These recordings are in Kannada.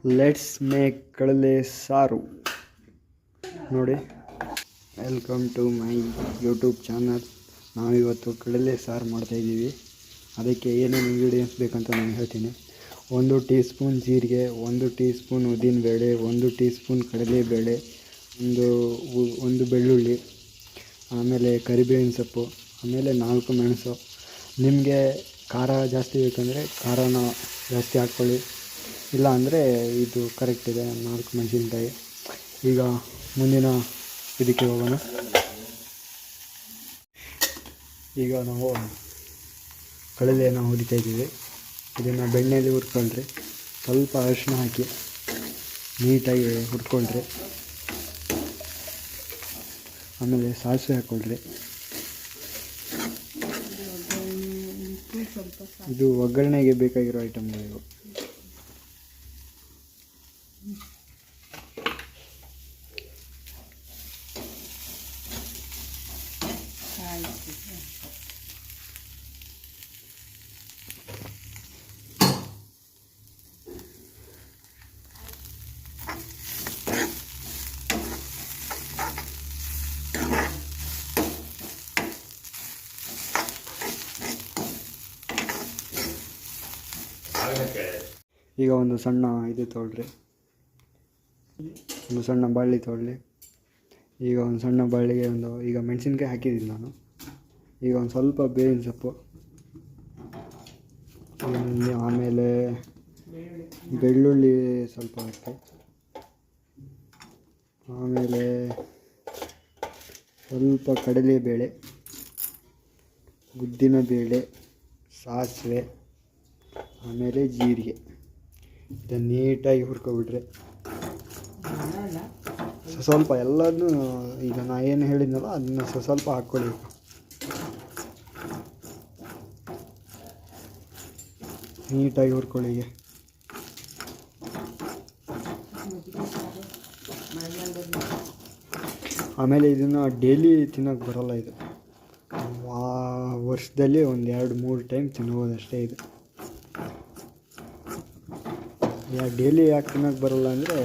ಲೆಟ್ಸ್ ಮೇಕ್ ಕಡಲೆ ಸಾರು ನೋಡಿ. Welcome to my YouTube channel. ನಾವಿವತ್ತು ಕಡಲೆ ಸಾರು ಮಾಡ್ತಾಯಿದ್ದೀವಿ. ಅದಕ್ಕೆ ಏನೇನು ಇಂಗ್ರೀಡಿಯೆಂಟ್ಸ್ ಬೇಕಂತ ನಾನು ಹೇಳ್ತೀನಿ. 1 ಟೀ ಸ್ಪೂನ್ ಜೀರಿಗೆ, 1 ಟೀ ಸ್ಪೂನ್ ಉದ್ದಿನಬೇಳೆ, 1 ಟೀ ಸ್ಪೂನ್ ಕಡಲೆಬೇಳೆ, ಒಂದು ಬೆಳ್ಳುಳ್ಳಿ, ಆಮೇಲೆ ಕರಿಬೇವಿನ ಸೊಪ್ಪು, ಆಮೇಲೆ 4 ಮೆಣಸು. ನಿಮಗೆ ಖಾರ ಜಾಸ್ತಿ ಬೇಕಂದರೆ ಖಾರನ ಜಾಸ್ತಿ ಹಾಕ್ಕೊಳ್ಳಿ, ಇಲ್ಲ ಅಂದರೆ ಇದು ಕರೆಕ್ಟ್ ಇದೆ 4 ಮೆಣಸಿನ್ಕಾಯಿ. ಈಗ ಮುಂದಿನ ಇದಕ್ಕೆ ಹೋಗೋಣ. ಈಗ ನಾವು ಕಡಲೆಯನ್ನು ಹುರಿತಾಯಿದ್ದೀವಿ. ಇದನ್ನು ಬೆಣ್ಣೆಯಲ್ಲಿ ಹುರ್ಕೊಳ್ರಿ. ಸ್ವಲ್ಪ ಅರಿಶಿನ ಹಾಕಿ ನೀಟಾಗಿ ಹುರ್ಕೊಳ್ರಿ. ಆಮೇಲೆ ಸಾಸಿವೆ ಹಾಕ್ಕೊಳ್ರಿ. ಇದು ಒಗ್ಗರಣೆಗೆ ಬೇಕಾಗಿರೋ ಐಟಮ್ಗಳಿವು. ಈಗ ಒಂದು ಸಣ್ಣ ಇದು ತೊಗೊಳ್ರಿ, ಒಂದು ಸಣ್ಣ ಬಾಳಿ ತೊಗೊಳ್ಳಿ. ಈಗ ಒಂದು ಸಣ್ಣ ಬಾಳಿಗೆ ಈಗ ಮೆಣಸಿನ್ಕಾಯಿ ಹಾಕಿದ್ದೀನಿ ನಾನು. ಈಗ ಒಂದು ಸ್ವಲ್ಪ ಬೇವಿನ ಸೊಪ್ಪು, ಆಮೇಲೆ ಬೆಳ್ಳುಳ್ಳಿ ಸ್ವಲ್ಪ ಹಾಕಿ, ಆಮೇಲೆ ಸ್ವಲ್ಪ ಕಡಲೆಬೇಳೆ, ಉದ್ದಿನಬೇಳೆ, ಸಾಸಿವೆ, ಆಮೇಲೆ ಜೀರಿಗೆ. ಇದನ್ನು ನೀಟಾಗಿ ಹುರ್ಕೊಬಿಟ್ರೆ ಸ್ವಲ್ಪ ಎಲ್ಲದನ್ನೂ ಈಗ ನಾನು ಏನು ಹೇಳಿದ್ನಲ್ಲ ಅದನ್ನು ಸ್ವಲ್ಪ ಹಾಕ್ಕೊಳ್ಳಿ. ನೀಟಾಗಿ ಹುರ್ಕೊಳ್ಳಿ. ಆಮೇಲೆ ಇದನ್ನು ಡೈಲಿ ತಿನ್ನೋಕ್ಕೆ ಬರೋಲ್ಲ. ಇದು ವರ್ಷದಲ್ಲಿ 1-2-3 ಟೈಮ್ ತಿನ್ಬೋದಷ್ಟೇ. ಇದು ಡೈಲಿ ಯಾಕೆ ತಿನ್ನೋಕ್ಕೆ ಬರೋಲ್ಲ ಅಂದರೆ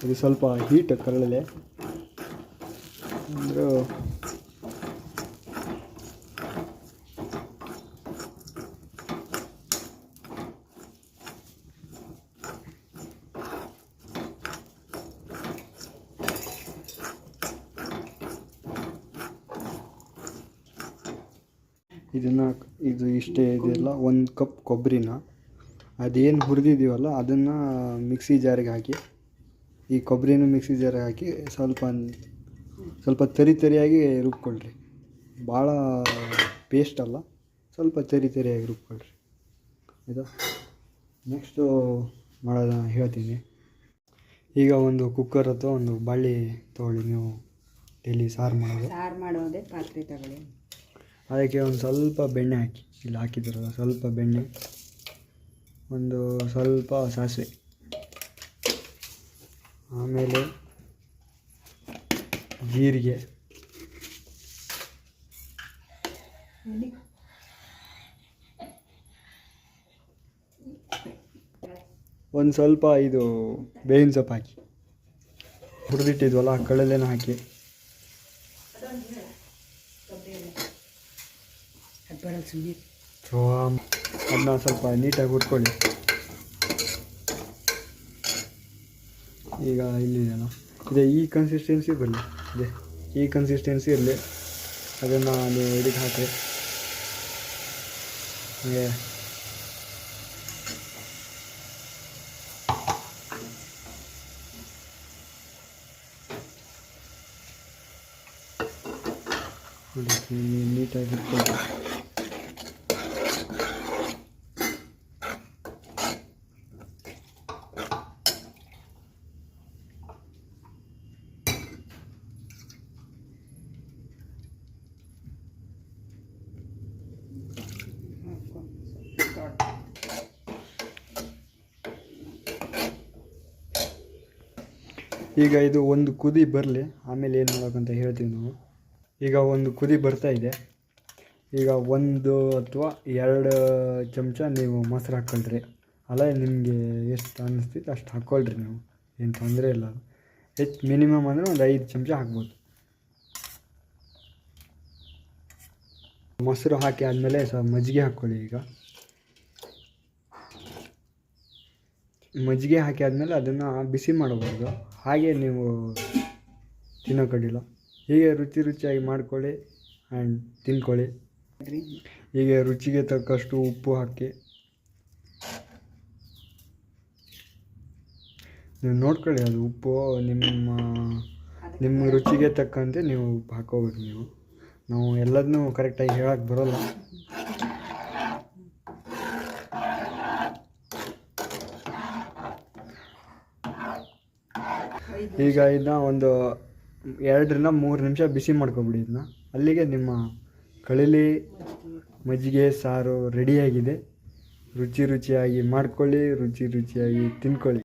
ಇದು ಸ್ವಲ್ಪ ಹೀಟ್ ಕಡಲೆ ಅಂದರೆ ಇದು ಇಷ್ಟೇ ಇದೆಲ್ಲ. 1 ಕಪ್ ಕೊಬ್ಬರಿನ ಅದೇನು ಹುರಿದಿದ್ದೀವಲ್ಲ ಅದನ್ನು ಮಿಕ್ಸಿ ಜಾರಿಗೆ ಹಾಕಿ, ಈ ಕೊಬ್ಬರಿನ ಮಿಕ್ಸಿ ಜಾರಿಗೆ ಹಾಕಿ ಸ್ವಲ್ಪ ತರಿಯಾಗಿ ರುಬ್ಕೊಳ್ರಿ. ಭಾಳ ಪೇಸ್ಟ್ ಅಲ್ಲ, ಸ್ವಲ್ಪ ತರಿಯಾಗಿ ರುಬ್ಕೊಳ್ರಿ. ಇದು ನೆಕ್ಸ್ಟು ಮಾಡೋದನ್ನ ಹೇಳ್ತೀನಿ. ಈಗ ಒಂದು ಕುಕ್ಕರ್ ಅಥವಾ ಒಂದು ಬಾಳಿ ತೊಗೊಳ್ಳಿ. ನೀವು ಡೈಲಿ ಸಾರು ಮಾಡೋದೇ ಪಾತ್ರೆ ತಗೊಳ್ಳಿ. ಅದಕ್ಕೆ ಒಂದು ಸ್ವಲ್ಪ ಬೆಣ್ಣೆ ಹಾಕಿ, ಇಲ್ಲಿ ಹಾಕಿದ್ರಲ್ಲ ಸ್ವಲ್ಪ ಬೆಣ್ಣೆ, ಒಂದು ಸ್ವಲ್ಪ ಸಾಸಿವೆ, ಆಮೇಲೆ ಜೀರಿಗೆ, ಒಂದು ಸ್ವಲ್ಪ ಇದು ಬೇವಿನ ಸೊಪ್ಪು ಹಾಕಿ, ಹುರಿದಿಟ್ಟಿದ್ವಲ್ಲ ಕಡಲೆನ ಹಾಕಿ, ಅದನ್ನ ಸ್ವಲ್ಪ ನೀಟಾಗಿ ಹುರ್ಕೊಳ್ಳಿ. ಈಗ ಇಲ್ಲಿದೆಯಲ್ಲ ಇದೆ, ಈ ಕನ್ಸಿಸ್ಟೆನ್ಸಿ ಬರಲಿ, ಇದೆ ಈ ಕನ್ಸಿಸ್ಟೆನ್ಸಿ ಇರಲಿ. ಅದನ್ನು ನೀವು ಇದಕ್ಕೆ ಹಾಕಿ ಹಾಗೆ ನೀಟಾಗಿ ಇಟ್ಕೊಳ್ಳಿ. ಈಗ ಇದು ಒಂದು ಕುದಿ ಬರಲಿ, ಆಮೇಲೆ ಏನು ಮಾಡೋಕ್ಕಂತ ಹೇಳ್ತೀವಿ ನಾವು. ಈಗ ಒಂದು ಕುದಿ ಬರ್ತಾ ಇದೆ. ಈಗ 1 ಅಥವಾ 2 ಚಮಚ ನೀವು ಮೊಸರು ಹಾಕ್ಕೊಳ್ರಿ. ಅಲ್ಲ ನಿಮಗೆ ಎಷ್ಟು ಅನ್ನಿಸ್ತೈತೆ ಅಷ್ಟು ಹಾಕ್ಕೊಳ್ರಿ ನೀವು, ಏನು ತೊಂದರೆ ಇಲ್ಲ. ಹೆಚ್ಚು ಮಿನಿಮಮ್ ಅಂದರೆ ಒಂದು 5 ಚಮಚ ಹಾಕ್ಬೋದು. ಮೊಸರು ಹಾಕಿ ಆದಮೇಲೆ ಮಜ್ಜಿಗೆ ಹಾಕ್ಕೊಳ್ಳಿ. ಈಗ ಮಜ್ಜಿಗೆ ಹಾಕಿ ಆದಮೇಲೆ ಅದನ್ನು ಬಿಸಿ ಮಾಡಬಾರ್ದು, ಹಾಗೆ ನೀವು ತಿನ್ನೋಕ್ಕಾಗಿಲ್ಲ. ಹೀಗೆ ರುಚಿಯಾಗಿ ಮಾಡ್ಕೊಳ್ಳಿ ಆ್ಯಂಡ್ ತಿನ್ಕೊಳ್ಳಿ. ಹೀಗೆ ರುಚಿಗೆ ತಕ್ಕಷ್ಟು ಉಪ್ಪು ಹಾಕಿ ನೀವು ನೋಡ್ಕೊಳ್ಳಿ. ಅದು ಉಪ್ಪು ನಿಮ್ಮ ರುಚಿಗೆ ತಕ್ಕಂತೆ ನೀವು ಉಪ್ಪು ಹಾಕೋಬೇಕು. ನಾವು ಎಲ್ಲದನ್ನೂ ಕರೆಕ್ಟಾಗಿ ಹೇಳಕ್ಕೆ ಬರೋಲ್ಲ. ಈಗ ಇದನ್ನ ಒಂದು 2 ರಿಂದ 3 ನಿಮಿಷ ಬಿಸಿ ಮಾಡ್ಕೊಬಿಡಿ. ಇದನ್ನ ಅಲ್ಲಿಗೆ ನಿಮ್ಮ ಕಳಲೆ ಮಜ್ಜಿಗೆ ಸಾರು ರೆಡಿಯಾಗಿದೆ. ರುಚಿಯಾಗಿ ಮಾಡ್ಕೊಳ್ಳಿ, ರುಚಿಯಾಗಿ ತಿನ್ಕೊಳ್ಳಿ.